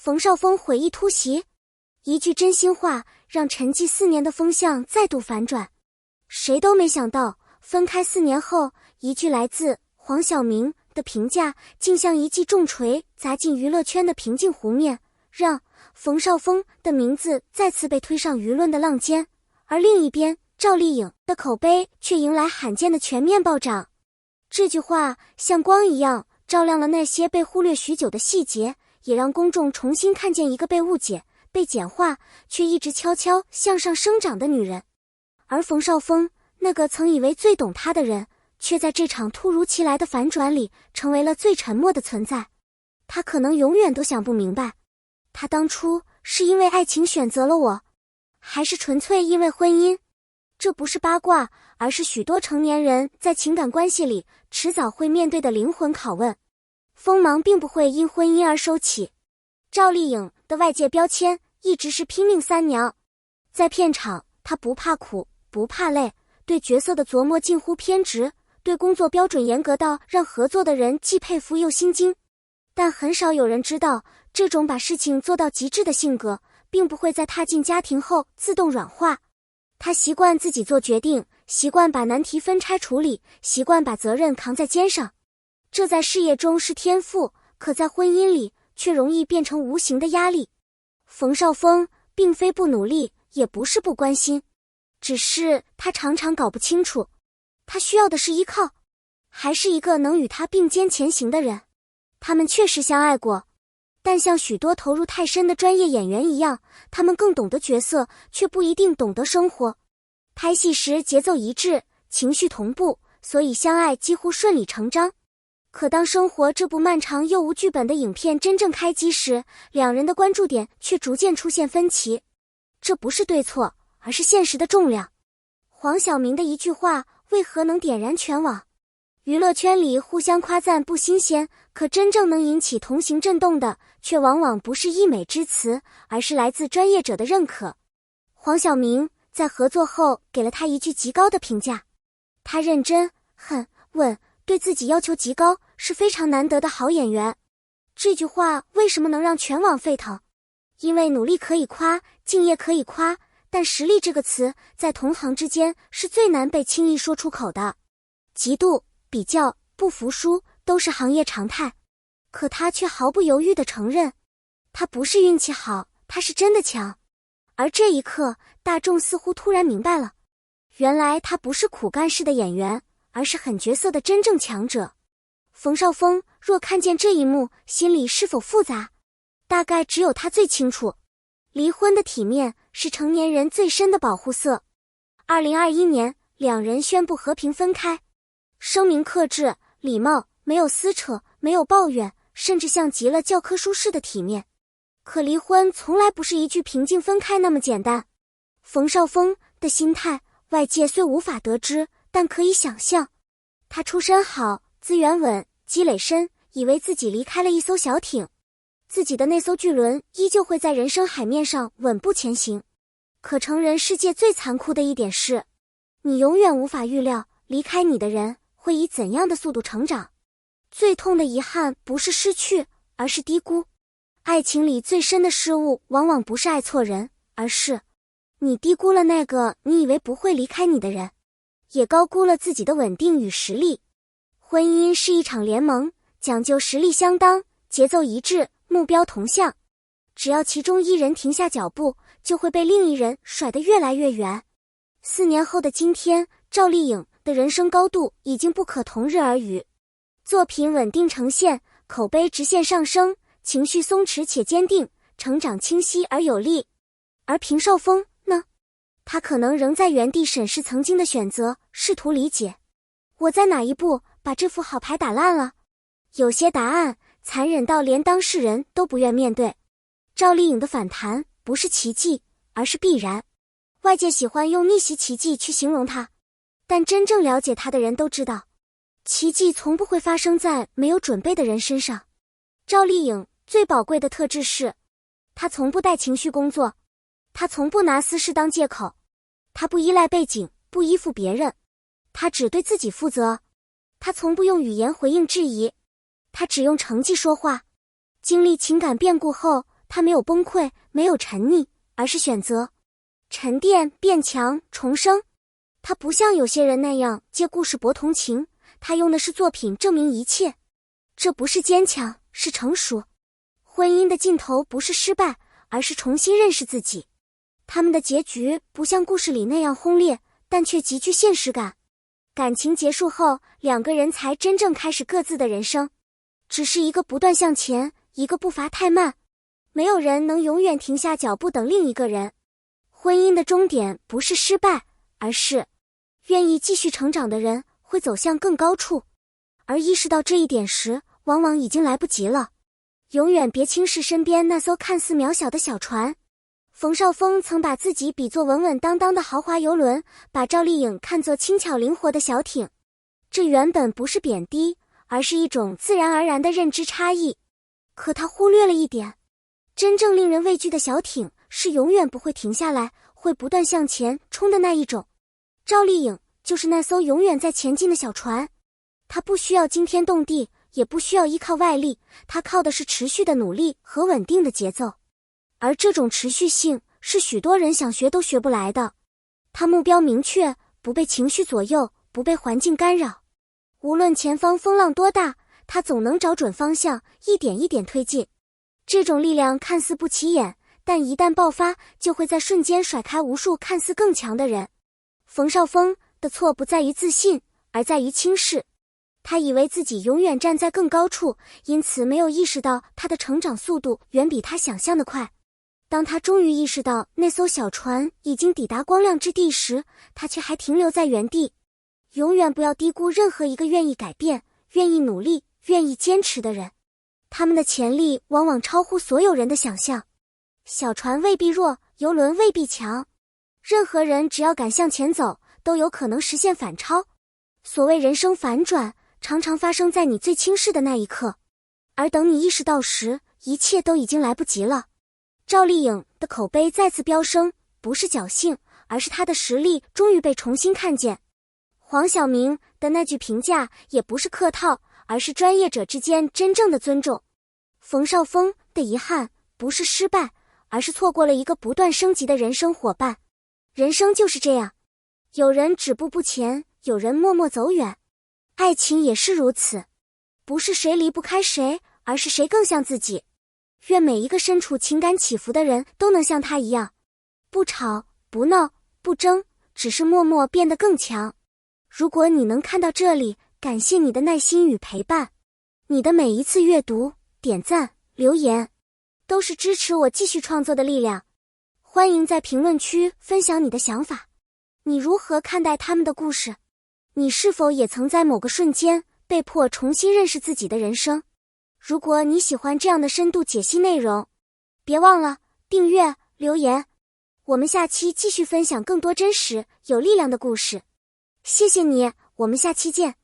冯绍峰悔意突袭，一句真心话让沉寂4年的风向再度反转。谁都没想到，分开4年后，一句来自黄晓明的评价竟像一记重锤砸进娱乐圈的平静湖面，让冯绍峰的名字再次被推上舆论的浪尖。而另一边，赵丽颖的口碑却迎来罕见的全面暴涨。这句话像光一样照亮了那些被忽略许久的细节，也让公众重新看见一个被误解、被简化，却一直悄悄向上生长的女人。而冯绍峰，那个曾以为最懂她的人，却在这场突如其来的反转里成为了最沉默的存在。他可能永远都想不明白，他当初是因为爱情选择了我，还是纯粹因为婚姻？这不是八卦，而是许多成年人在情感关系里迟早会面对的灵魂拷问。锋芒并不会因婚姻而收起。赵丽颖的外界标签一直是拼命三娘，在片场她不怕苦不怕累，对角色的琢磨近乎偏执，对工作标准严格到让合作的人既佩服又心惊。但很少有人知道，这种把事情做到极致的性格并不会在踏进家庭后自动软化。她习惯自己做决定，习惯把难题分拆处理，习惯把责任扛在肩上。这在事业中是天赋，可在婚姻里却容易变成无形的压力。冯绍峰并非不努力，也不是不关心，只是他常常搞不清楚，他需要的是依靠，还是一个能与他并肩前行的人。他们确实相爱过，但像许多投入太深的专业演员一样，他们更懂得角色，却不一定懂得生活。拍戏时节奏一致，情绪同步，所以相爱几乎顺理成章。可当生活这部漫长又无剧本的影片真正开机时，两人的关注点却逐渐出现分歧。这不是对错，而是现实的重量。黄晓明的一句话为何能点燃全网？娱乐圈里互相夸赞不新鲜，可真正能引起同行震动的，却往往不是溢美之词，而是来自专业者的认可。黄晓明在合作后给了他一句极高的评价，他认真、狠、稳，对自己要求极高，是非常难得的好演员。这句话为什么能让全网沸腾？因为努力可以夸，敬业可以夸，但实力这个词在同行之间是最难被轻易说出口的。嫉妒、比较、不服输都是行业常态，可他却毫不犹豫地承认，他不是运气好，他是真的强。而这一刻，大众似乎突然明白了，原来他不是苦干式的演员，而是狠角色的真正强者。冯绍峰若看见这一幕，心里是否复杂？大概只有他最清楚。离婚的体面是成年人最深的保护色。2021年，两人宣布和平分开，声明克制、礼貌，没有撕扯，没有抱怨，甚至像极了教科书式的体面。可离婚从来不是一句平静分开那么简单。冯绍峰的心态，外界虽无法得知，但可以想象。他出身好，资源稳，积累深，以为自己离开了一艘小艇，自己的那艘巨轮依旧会在人生海面上稳步前行。可成人世界最残酷的一点是，你永远无法预料离开你的人会以怎样的速度成长。最痛的遗憾不是失去，而是低估。爱情里最深的失误，往往不是爱错人，而是你低估了那个你以为不会离开你的人，也高估了自己的稳定与实力。婚姻是一场联盟，讲究实力相当，节奏一致，目标同向。只要其中一人停下脚步，就会被另一人甩得越来越远。4年后的今天，赵丽颖的人生高度已经不可同日而语。作品稳定呈现，口碑直线上升，情绪松弛且坚定，成长清晰而有力。而平绍峰呢？他可能仍在原地审视曾经的选择，试图理解，我在哪一步把这副好牌打烂了？有些答案残忍到连当事人都不愿面对。赵丽颖的反弹不是奇迹，而是必然。外界喜欢用逆袭奇迹去形容她，但真正了解她的人都知道，奇迹从不会发生在没有准备的人身上。赵丽颖最宝贵的特质是，她从不带情绪工作，她从不拿私事当借口，她不依赖背景，不依附别人，她只对自己负责，她从不用语言回应质疑，她只用成绩说话。经历情感变故后，他没有崩溃，没有沉溺，而是选择沉淀、变强、重生。他不像有些人那样借故事博同情，他用的是作品证明一切。这不是坚强，是成熟。婚姻的尽头不是失败，而是重新认识自己。他们的结局不像故事里那样轰烈，但却极具现实感。感情结束后，两个人才真正开始各自的人生。只是一个不断向前，一个步伐太慢。没有人能永远停下脚步等另一个人。婚姻的终点不是失败，而是愿意继续成长的人会走向更高处。而意识到这一点时，往往已经来不及了。永远别轻视身边那艘看似渺小的小船。冯绍峰曾把自己比作稳稳当当的豪华游轮，把赵丽颖看作轻巧灵活的小艇。这原本不是贬低，而是一种自然而然的认知差异。可他忽略了一点，真正令人畏惧的小艇是永远不会停下来，会不断向前冲的那一种。赵丽颖就是那艘永远在前进的小船。她不需要惊天动地，也不需要依靠外力，她靠的是持续的努力和稳定的节奏。而这种持续性是许多人想学都学不来的。她目标明确，不被情绪左右，不被环境干扰。无论前方风浪多大，她总能找准方向，一点一点推进。这种力量看似不起眼，但一旦爆发，就会在瞬间甩开无数看似更强的人。冯绍峰的错不在于自信，而在于轻视。他以为自己永远站在更高处，因此没有意识到他的成长速度远比他想象的快。当他终于意识到那艘小船已经抵达光亮之地时，他却还停留在原地。永远不要低估任何一个愿意改变、愿意努力、愿意坚持的人。他们的潜力往往超乎所有人的想象。小船未必弱，游轮未必强。任何人只要敢向前走，都有可能实现反超。所谓人生反转，常常发生在你最轻视的那一刻。而等你意识到时，一切都已经来不及了。赵丽颖的口碑再次飙升，不是侥幸，而是她的实力终于被重新看见。黄晓明的那句评价也不是客套，而是专业者之间真正的尊重。冯绍峰的遗憾不是失败，而是错过了一个不断升级的人生伙伴。人生就是这样，有人止步不前，有人默默走远。爱情也是如此，不是谁离不开谁，而是谁更像自己。愿每一个身处情感起伏的人都能像他一样，不吵不闹不争，只是默默变得更强。如果你能看到这里，感谢你的耐心与陪伴。你的每一次阅读、点赞、留言，都是支持我继续创作的力量。欢迎在评论区分享你的想法。你如何看待他们的故事？你是否也曾在某个瞬间被迫重新认识自己的人生？如果你喜欢这样的深度解析内容，别忘了订阅、留言。我们下期继续分享更多真实、有力量的故事。谢谢你，我们下期见。